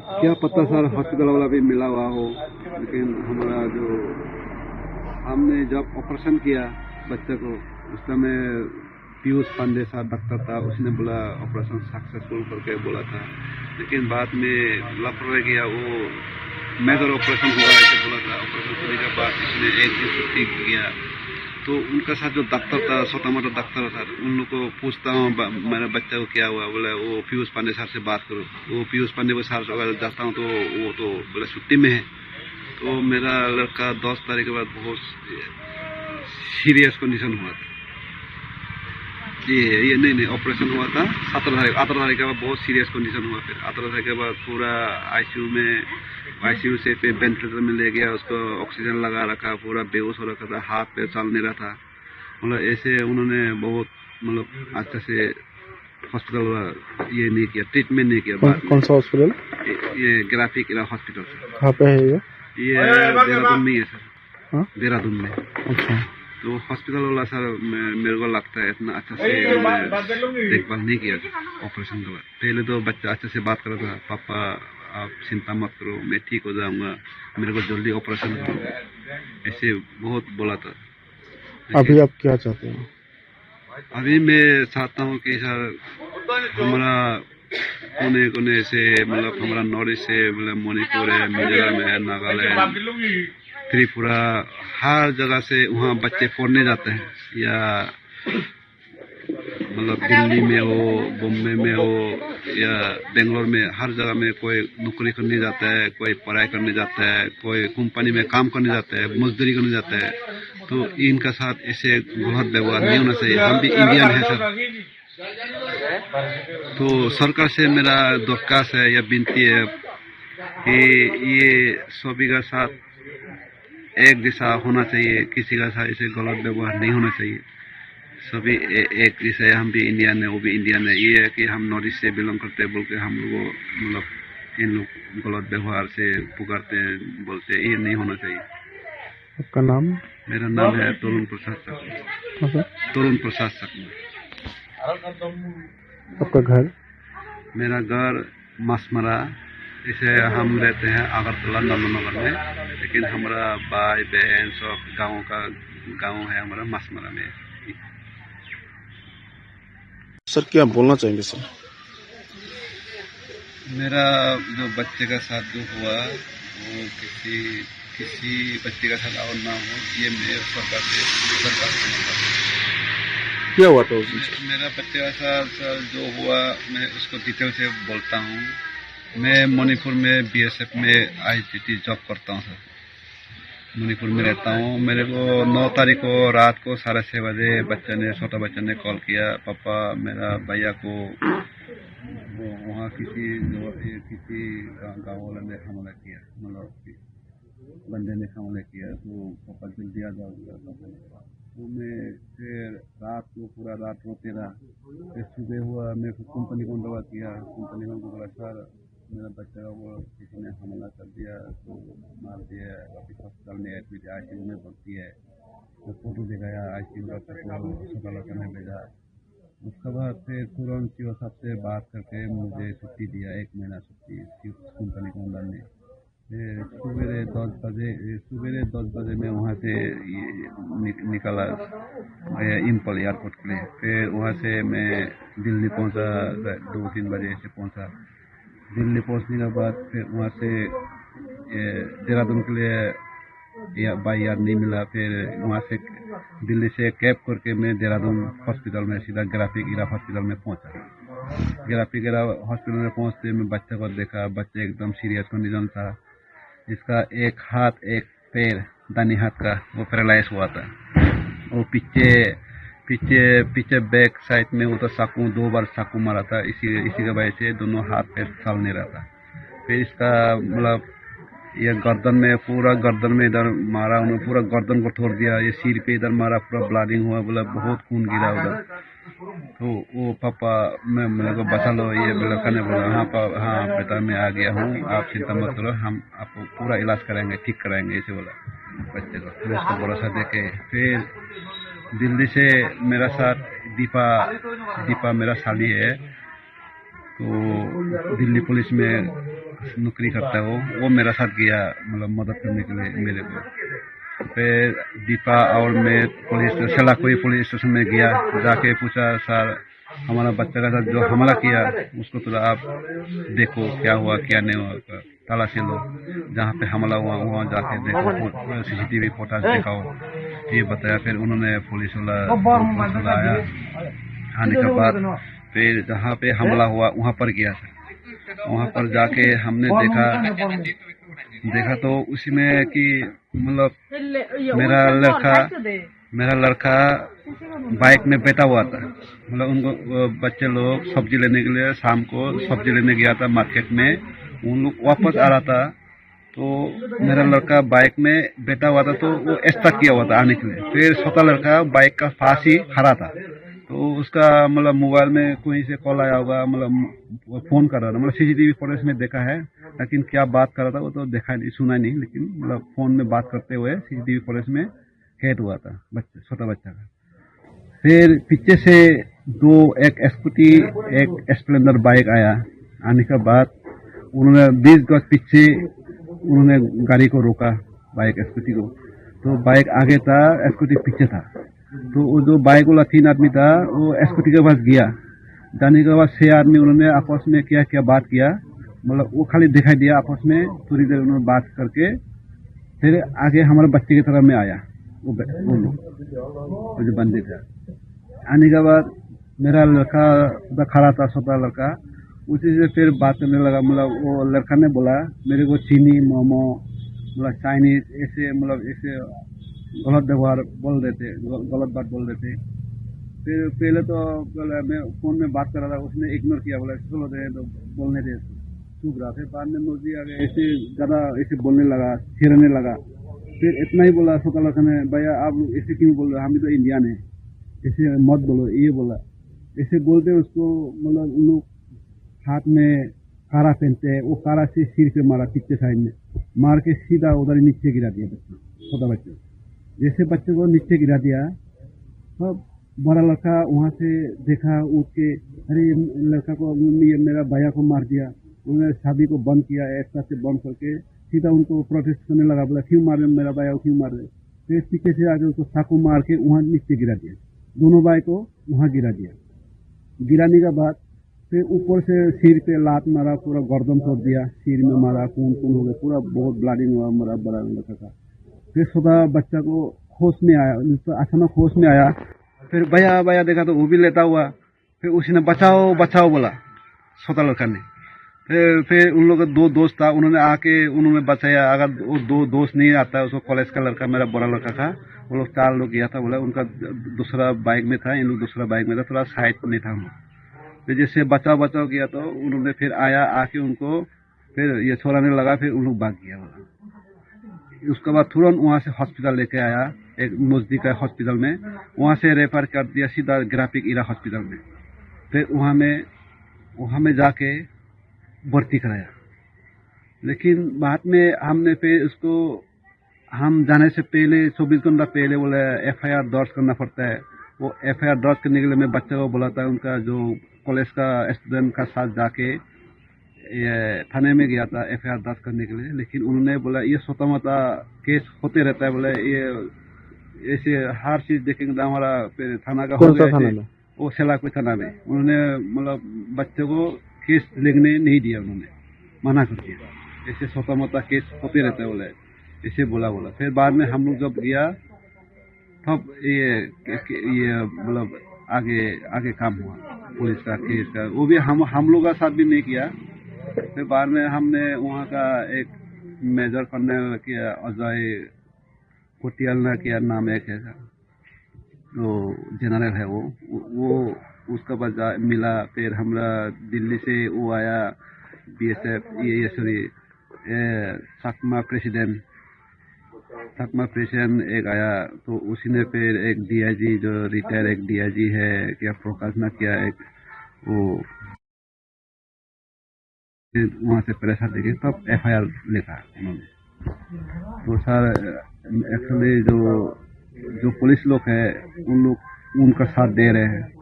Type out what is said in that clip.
क्या पता sir hospital वाला भी मिला हुआ हो, लेकिन हमारा जो हमने जब ऑपरेशन किया बच्चे को उस समय पीयूष पांडे साहब डॉक्टर था, उसने बोला ऑपरेशन सक्सेसफुल करके बोला था, लेकिन बाद में लापरवाही किया, वो मेजर ऑपरेशन हुआ ऐसे बोला था। ऑपरेशन होने के बाद इसने एक दिन छुट्टी किया, तो उनका साथ जो डॉक्टर था, छोटा मोटा डॉक्टर था, उन लोग को पूछता हूँ मेरे बच्चे को क्या हुआ, बोले वो पीयूष पांडे साहब से बात करो। वो पीयूष पांडे को साहब अगर जाता हूँ तो वो तो बोले छुट्टी में है। तो मेरा लड़का 10 तारीख के बाद बहुत सीरियस कंडीशन हुआ था। ये नहीं ऑपरेशन हुआ था 17 तारीख के बाद बहुत सीरियस कंडीशन हुआ। फिर 18 तारीख के बाद पूरा आईसीयू से फिर वेंटिलेटर में ले गया, उसको ऑक्सीजन लगा रखा, पूरा बेहोश हो रखा था, हाथ पैर चल नहीं रहा था। मतलब ऐसे उन्होंने बहुत मतलब अच्छा से हॉस्पिटल ये नहीं किया, ट्रीटमेंट नहीं किया। कौन सा हॉस्पिटल? ये ग्राफिक इला हॉस्पिटल सर। कहाँ पे है ये? देहरादून में है सर। हाँ? देहरादून में। अच्छा। तो हॉस्पिटल वाला सर मेरे को लगता है इतना अच्छा से देखभाल नहीं किया ऑपरेशन के बाद। पहले तो बच्चा अच्छे से बात कर रहा था, पापा आप चिंता मत करो, मैं ठीक हो जाऊंगा, मेरे को जल्दी ऑपरेशन करो, ऐसे बहुत बोला था। अभी आप क्या चाहते हैं? अभी मैं चाहता हूँ कि सर हमारा कोने कोने से, मतलब हमारा नॉर्थ ईस्ट से, मतलब मणिपुर है, मिजोरम है, नागालैंड, त्रिपुरा, हर जगह से वहाँ बच्चे पढ़ने जाते हैं, या मतलब दिल्ली में हो, बॉम्बे में हो या बेंगलोर में, हर जगह में कोई नौकरी करने जाता है, कोई पढ़ाई करने जाता है, कोई कंपनी में काम करने जाता है, मजदूरी करने जाता है। तो इनका साथ ऐसे गलत व्यवहार नहीं होना चाहिए। हम भी इंडियन है सर। तो सरकार से मेरा दरख्वास्त है या विनती है कि ये सभी का साथ एक जैसा होना चाहिए, किसी का साथ ऐसे गलत व्यवहार नहीं होना चाहिए। सभी एक जैसा है, हम भी इंडियन है, वो भी इंडियन है। ये है कि हम नॉर्थ ईस्ट से बिलोंग करते हैं बोल के हम लोग मतलब इन लोग गलत व्यवहार से पुकारते हैं, बोलते हैं, ये नहीं होना चाहिए। आपका नाम? मेरा नाम है तरुण प्रसाद सकमा। तरुण प्रसाद सकमा। आपका घर? मेरा घर मासमरा, इसे हम रहते हैं अगरतला नंदनगर में, लेकिन हमारा भाई बहन सब गाँव है हमारा मासमरा में। सर क्या बोलना चाहेंगे सर? मेरा जो बच्चे का साथ जो हुआ वो किसी बच्चे का साथ और ना हो, ये मेरे सरकार से क्या हुआ था उसमें? मेरा बच्चे का साथ जो हुआ मैं उसको डिटेल से बोलता हूँ। मैं मणिपुर में बीएसएफ में आईटीटी जॉब करता हूँ सर। मणिपुर में रहता हूँ। मेरे को 9 तारीख को रात को 6:30 बजे छोटा बच्चे ने कॉल किया, पापा मेरा भैया को वहाँ किसी गाँव वाले ने हमला किया, मतलब बंदे ने हमला किया, तो पापा जल्दी आ जाओ। तो मैं फिर रात को पूरा रात रोते रहा। फिर सुबह हुआ, मैं कंपनी को दवा किया, कंपनी में बोला सर मेरा बच्चा को किसी ने हमला कर दिया, तो मार दिया, अभी अस्पताल में एडमिट है, आईसीयू में भर्ती है। तो फोटो दिखाया आईसीयू का, अस्पताल में भेजा। उसके बाद फिर तुरंत सीओ साहब से बात करके मुझे छुट्टी दिया, 1 महीना छुट्टी कंपनी को अंदर में। सवेरे 10 बजे मैं वहाँ से निकला इंपल एयरपोर्ट के लिए। फिर वहाँ से मैं दिल्ली पहुँचा, 2-3 बजे से पहुँचा। दिल्ली पहुँचने के बाद फिर वहाँ से देहरादून के लिए बाई यार नहीं मिला। फिर वहाँ से दिल्ली से कैब करके मैं देहरादून हॉस्पिटल में सीधा ग्राफिक इरा हॉस्पिटल में पहुँचा। ग्राफिक इरा हॉस्पिटल में पहुँचते मैं बच्चे को देखा, बच्चे एकदम सीरियस कंडीशन था। इसका एक हाथ एक पैर दाहिने हाथ का वो पैरालाइज हुआ था। वो पीछे बैक साइड में वो तो चाकू 2 बार चाकू मारा था, इसी की वजह से दोनों हाथ पैर चल नहीं रहा था। फिर इसका मतलब ये गर्दन में इधर मारा, उन्होंने पूरा गर्दन को तोड़ दिया। ये सिर पे इधर मारा, पूरा ब्लीडिंग हुआ, बोला बहुत खून गिरा उधर। तो वो पापा मेरे को बचा लो, ये लड़का ने बोला हाँ बेटा मैं आ गया हूँ, आप चिंता मत करो, हम आपको पूरा इलाज कराएंगे, ठीक कराएंगे, ऐसे बोला बच्चे को। फिर उसको भरोसा देके फिर दिल्ली से मेरा साथ दीपा मेरा साली है, तो दिल्ली पुलिस में नौकरी करता है वो मेरा साथ गया मतलब मदद करने के लिए मेरे को। फिर दीपा और मैं पुलिस सेलाकुई पुलिस स्टेशन में गया, जाके पूछा सर हमारा बच्चा का साथ जो हमला किया उसको थोड़ा आप देखो क्या हुआ क्या नहीं हुआ, तलाशी लो, जहाँ पे हमला हुआ वहाँ जाके देखो, सीसीटीवी फुटेज दिखाओ, ये बताया। फिर उन्होंने पुलिस वाला आया, आने के बाद फिर जहाँ पे हमला हुआ वहाँ पर गया था। वहाँ पर जाके हमने देखा तो उसी में कि मतलब मेरा लड़का बाइक में बैठा हुआ था। मतलब उनको बच्चे लोग सब्जी लेने के लिए शाम को सब्जी लेने गया था मार्केट में, उन लोग वापस आ रहा था तो मेरा लड़का बाइक में बैठा हुआ था तो वो स्टार्ट किया हुआ था आने के लिए। फिर छोटा लड़का बाइक का पास ही खड़ा था, तो उसका मतलब मोबाइल में कोई से कॉल आया होगा, मतलब फोन कर रहा था, मतलब सीसीटीवी फुटेज में देखा है, लेकिन क्या बात कर रहा था वो तो देखा नहीं सुना नहीं, लेकिन मतलब फोन में बात करते हुए सीसीटीवी फुटेज में कैद हुआ था छोटा बच्चा का। फिर पीछे से एक स्कूटी एक स्प्लेंडर बाइक आया, आने के बाद उन्होंने 20 गज पीछे उन्होंने गाड़ी को रोका, बाइक स्कूटी को, तो बाइक आगे था स्कूटी पीछे था। तो वो जो बाइक वाला 3 आदमी था वो स्कूटी के पास गया, जाने के बाद 6 आदमी उन्होंने आपस में क्या बात किया, मतलब वो खाली दिखाई दिया आपस में, थोड़ी देर उन्होंने बात करके फिर आगे हमारे बच्चे की तरफ में आया वो जो बंदे थे। आने के बाद मेरा लड़का खड़ा था, छोटा लड़का, उसी से फिर बात करने लगा। मतलब वो लड़का ने बोला मेरे को चीनी मोमो मतलब चाइनीज ऐसे मतलब ऐसे गलत व्यवहार बोल देते, गलत बात बोल देते। फिर पहले तो मैं फोन में बात कर रहा था, उसने इग्नोर किया, बोला चलो दे तो बोलने दे, चुप रहा। फिर बाद में नोजी आ गया, ऐसे ज़्यादा ऐसे बोलने लगा, छेड़ने लगा। फिर इतना ही बोला छोटा लड़का ने, भैया आप ऐसे क्यों बोल रहे, हम भी तो इंडियन है, ऐसे मत बोलो, ये बोला। ऐसे बोलते उसको मतलब उन लोग हाथ में कारा पहनते हैं, वो कारा से सिर पे मारा, पीछे साइड में मार के सीधा उधर नीचे गिरा दिया बच्चा, छोटा बच्चा। जैसे बच्चे को नीचे गिरा दिया तब बड़ा लड़का वहाँ से देखा, उठ के अरे लड़का को ये मेरा भैया को मार दिया। उन्होंने शादी को बंद किया, एक साथ से बंद करके सीधा उनको प्रोटेस्ट करने लगा, बोला क्यों मार रहे मेरा भैया को, क्यों मार रहे। फिर पीछे से आके उसको चाकू मार के वहाँ नीचे गिरा दिया, दोनों भाई को वहाँ गिरा दिया। गिराने के बाद फिर ऊपर से सिर पे लात मारा, पूरा गर्दन तोड़ दिया, सिर में मारा, खून हो गया, पूरा बहुत ब्लीडिंग हुआ मेरा बड़ा लड़का का। फिर छोटा बच्चा को होश में आया, अचानक होश में आया, फिर भैया देखा तो वो भी लेटा हुआ। फिर उसने बचाओ बचाओ बोला छोटा लड़का ने। फिर उन लोग 2 दोस्त था, उन्होंने आके उन्होंने बचाया। अगर वो 2 दोस्त नहीं आता, उसको कॉलेज का लड़का मेरा बड़ा लड़का था, वो लोग 4 लोग गया था, बोला उनका दूसरा बाइक में था, इन लोग दूसरा बाइक में था, थोड़ा साइड नहीं था। फिर जैसे बचाओ किया तो उन्होंने फिर आया, आके उनको फिर ये छोड़ाने लगा, फिर उन लोग भाग गया बोला। उसके बाद तुरंत वहाँ से हॉस्पिटल लेके आया, एक नजदीक है हॉस्पिटल में, वहाँ से रेफर कर दिया सीधा ग्राफिक इरा हॉस्पिटल में। फिर वहाँ में जाके भर्ती कराया। लेकिन बाद में हमने फिर उसको, हम जाने से पहले 24 घंटा पहले बोले FIR दर्ज करना पड़ता है। वो FIR दर्ज करने के लिए मैं बच्चा को बोला था, उनका जो कॉलेज का स्टूडेंट का साथ जाके ये थाने में गया था FIR दर्ज करने के लिए। लेकिन उन्होंने बोला ये छोटा मोटा केस होते रहता है, बोले ये ऐसे हर चीज देखेंगे तो हमारा फिर थाना का हो गया, वो सेलाकुई थाना में। उन्होंने मतलब बच्चे को केस लिखने नहीं दिया, उन्होंने मना कर दिया, ऐसे छोटा मोटा केस होते रहता है बोले, ऐसे बोला। फिर बाद में हम लोग जब गया तब ये मतलब आगे काम हुआ पुलिस का केस का, वो भी हम लोग का साथ भी नहीं किया। फिर बाद में हमने वहाँ का एक मेजर कर्नल किया, अजय कोटियालना किया नाम एक है, तो जनरल है वो उसका बाद मिला। फिर हमरा दिल्ली से वो आया BSF सकमा प्रेसिडेंट एक आया, तो उसी ने फिर एक DIG जो रिटायर एक DIG है क्या प्रकाशना किया, एक वो वहाँ से प्रेशर देके तब FIR लिखा उन्होंने। तो सर एक्चुअली जो पुलिस लोग है उन लोग उनका साथ दे रहे हैं।